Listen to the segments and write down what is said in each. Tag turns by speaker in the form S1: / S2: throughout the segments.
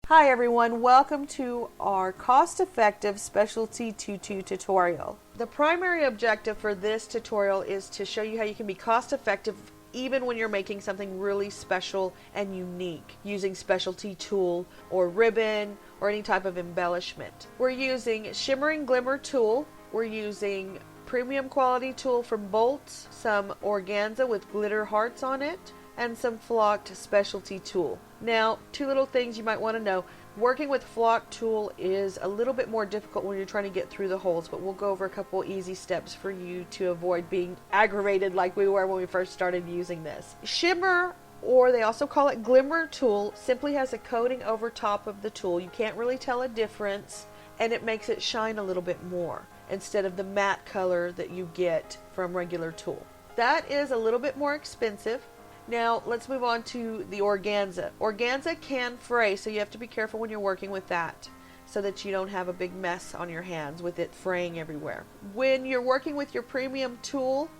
S1: Hi everyone, welcome to our cost-effective specialty tutu tutorial. The primary objective for this tutorial is to show you how you can be cost-effective even when you're making something really special and unique using specialty tulle or ribbon or any type of embellishment. We're using shimmering glimmer tulle, we're using premium quality tulle from Bolts, some organza with glitter hearts on it, and some flocked specialty tulle. Now, two little things you might want to know. Working with flocked tulle is a little bit more difficult when you're trying to get through the holes, but we'll go over a couple easy steps for you to avoid being aggravated like we were when we first started using this. Shimmer, or they also call it glimmer tulle, simply has a coating over top of the tulle. You can't really tell a difference, and it makes it shine a little bit more instead of the matte color that you get from regular tulle. That is a little bit more expensive. Now let's move on to the organza. Organza can fray, so you have to be careful when you're working with that so that you don't have a big mess on your hands with it fraying everywhere. When you're working with your premium tulle,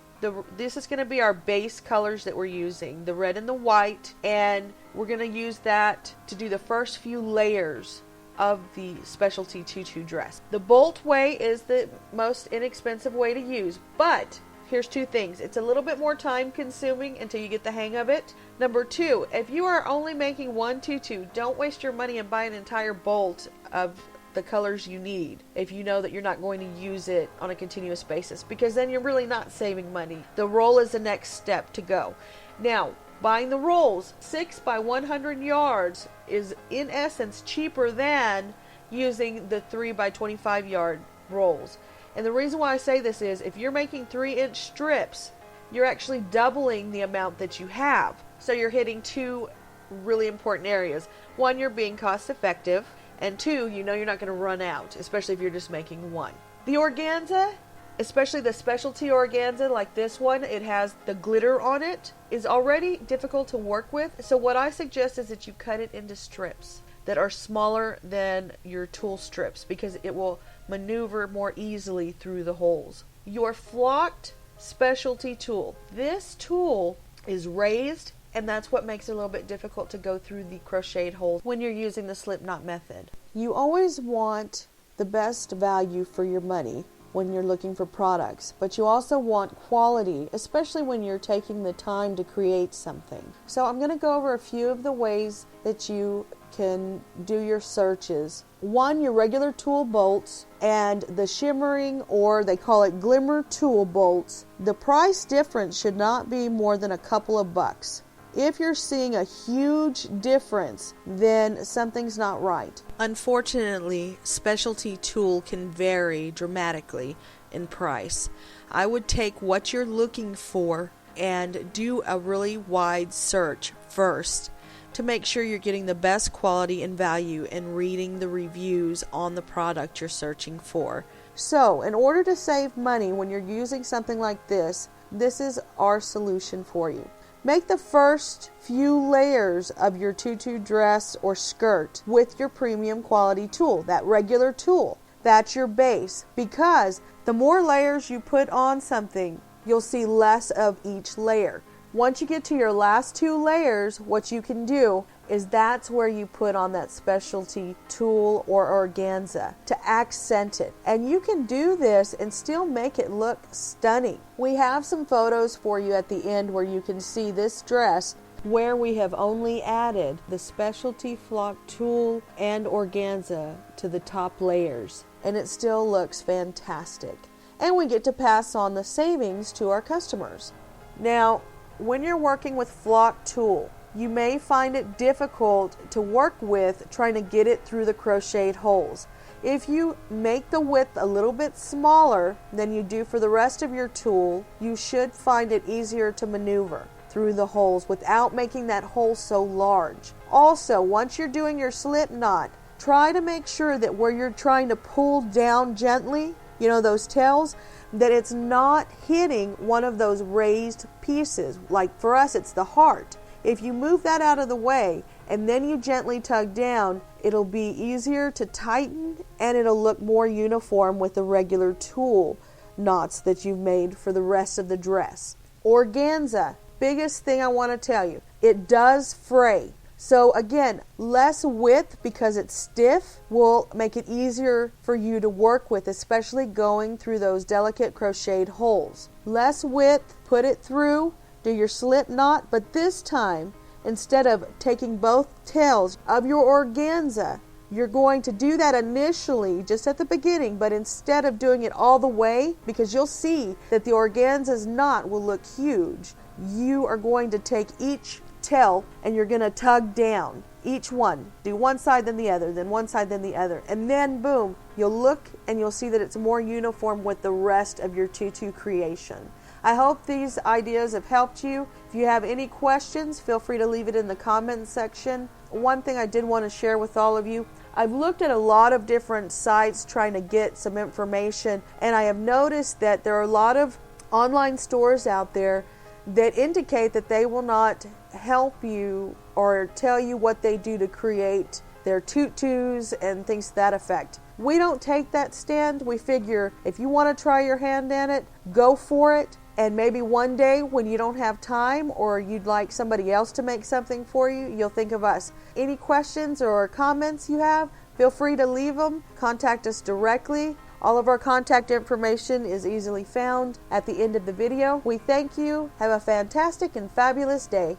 S1: this is going to be our base colors that we're using, the red and the white, and we're going to use that to do the first few layers of the specialty tutu dress. The bolt way is the most inexpensive way to use, but here's two things. It's a little bit more time consuming until you get the hang of it. Number two, if you are only making one tutu, don't waste your money and buy an entire bolt of the colors you need if you know that you're not going to use it on a continuous basis, because then you're really not saving money. The roll is the next step to go. Now, buying the rolls, 6 by 100 yards is in essence cheaper than using the 3 by 25 yard rolls. And the reason why I say this is if you're making 3-inch strips, you're actually doubling the amount that you have. So you're hitting two really important areas. One, you're being cost effective, and two, you know you're not going to run out, especially if you're just making one. The organza, especially the specialty organza like this one, it has the glitter on it, is already difficult to work with. So what I suggest is that you cut it into strips that are smaller than your tulle strips, because it will maneuver more easily through the holes. Your flocked specialty tulle. This tulle is raised, and that's what makes it a little bit difficult to go through the crocheted holes when you're using the slip knot method. You always want the best value for your money when you're looking for products, but you also want quality, especially when you're taking the time to create something. So I'm going to go over a few of the ways that you can do your searches. One, your regular tulle bolts and the shimmering, or they call it glimmer tulle bolts. The price difference should not be more than a couple of bucks. If you're seeing a huge difference, then something's not right. Unfortunately, specialty tulle can vary dramatically in price. I would take what you're looking for and do a really wide search first to make sure you're getting the best quality and value and reading the reviews on the product you're searching for. So, in order to save money when you're using something like this is our solution for you. Make the first few layers of your tutu dress or skirt with your premium quality tulle, that regular tulle. That's your base, because the more layers you put on something, you'll see less of each layer. Once you get to your last 2 layers, what you can do is that's where you put on that specialty tulle or organza to accent it. And you can do this and still make it look stunning. We have some photos for you at the end where you can see this dress where we have only added the specialty flock tulle and organza to the top layers, and it still looks fantastic. And we get to pass on the savings to our customers. Now, when you're working with flock tulle, you may find it difficult to work with trying to get it through the crocheted holes. If you make the width a little bit smaller than you do for the rest of your tulle, you should find it easier to maneuver through the holes without making that hole so large. Also, once you're doing your slip knot, try to make sure that where you're trying to pull down gently, you know, those tails, that it's not hitting one of those raised pieces. Like for us, it's the heart. If you move that out of the way and then you gently tug down, it'll be easier to tighten and it'll look more uniform with the regular tulle knots that you've made for the rest of the dress. Organza, biggest thing I want to tell you, it does fray. So again, less width because it's stiff will make it easier for you to work with, especially going through those delicate crocheted holes. Less width, put it through, do your slip knot, but this time, instead of taking both tails of your organza, you're going to do that initially, just at the beginning, but instead of doing it all the way, because you'll see that the organza's knot will look huge, you are going to take each tail and you're going to tug down each one. Do one side then the other, then one side then the other, and then boom, you'll look and you'll see that it's more uniform with the rest of your tutu creation. I hope these ideas have helped you. If you have any questions, feel free to leave it in the comments section. One thing I did want to share with all of you, I've looked at a lot of different sites trying to get some information, and I have noticed that there are a lot of online stores out there that indicate that they will not help you or tell you what they do to create their tutus and things to that effect. We don't take that stand. We figure if you want to try your hand in it, go for it. And maybe one day when you don't have time or you'd like somebody else to make something for you, you'll think of us. Any questions or comments you have, feel free to leave them. Contact us directly. All of our contact information is easily found at the end of the video. We thank you. Have a fantastic and fabulous day.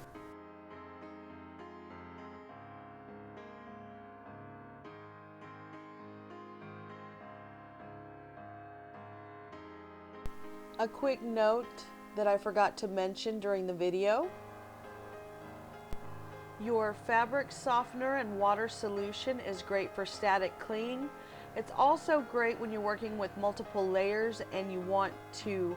S1: A quick note that I forgot to mention during the video. Your fabric softener and water solution is great for static clean. It's also great when you're working with multiple layers and you want to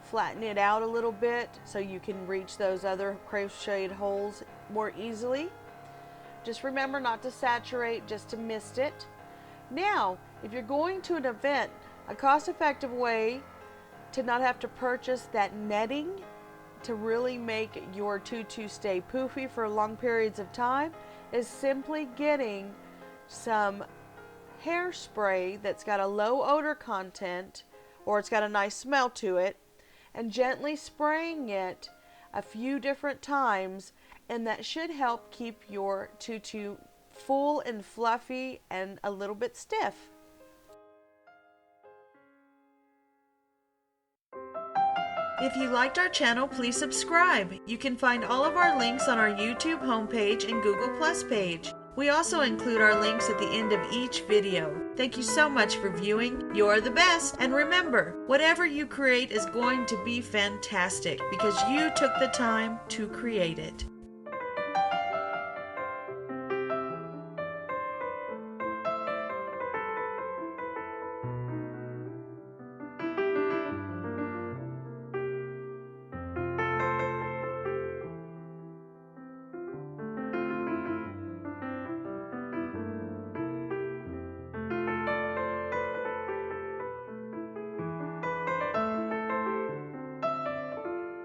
S1: flatten it out a little bit so you can reach those other crocheted holes more easily. Just remember not to saturate, just to mist it. Now, if you're going to an event, a cost-effective way to not have to purchase that netting to really make your tutu stay poofy for long periods of time is simply getting some hairspray that's got a low odor content or it's got a nice smell to it, and gently spraying it a few different times, and that should help keep your tutu full and fluffy and a little bit stiff. If you liked our channel, please subscribe. You can find all of our links on our YouTube homepage and Google Plus page. We also include our links at the end of each video. Thank you so much for viewing. You're the best. And remember, whatever you create is going to be fantastic because you took the time to create it.